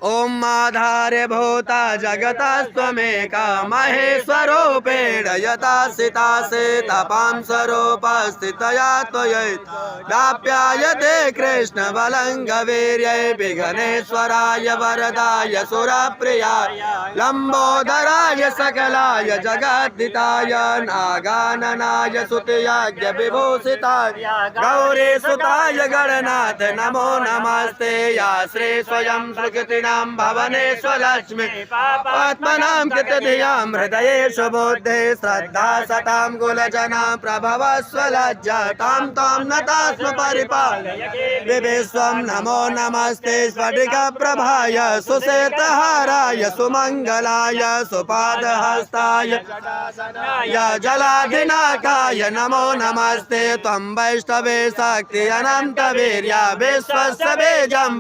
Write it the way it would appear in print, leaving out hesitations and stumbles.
ओम माधारे भूता जगतस्त्वमेका महेश्वरूपेण यथा सितासे तपां स्वरूपस्थितया त्वयैप्यायते कृष्ण बलङ्गवीर्यै विघ्नेश्वराय वरदाय सुरप्रियाय लम्बोदराय सकलाय जगद्धिताय नागाननाय सुतयाज्ञ विभूषिताय गौरीसुताय गणनाथ नमो नमस्ते या श्री स्वयं प्रकृतिनां भवनेश्वरलक्ष्मी पापात्मनां कृतधियां हृदयेषु बुद्धे श्रद्धा सतां कुलजना प्रभवस्वलज्जातां तां नतास्म परिपालय विश्वं नमो नमस्ते स्फटिकप्रभाय सुश्वेतहाराय सुमङ्गलाय सुपादहस्ताय जलाधिनाथाय नमो नमस्ते त्वं वैष्णवे शक्ति अनन्तवीर्या विश्वस्य बीजम्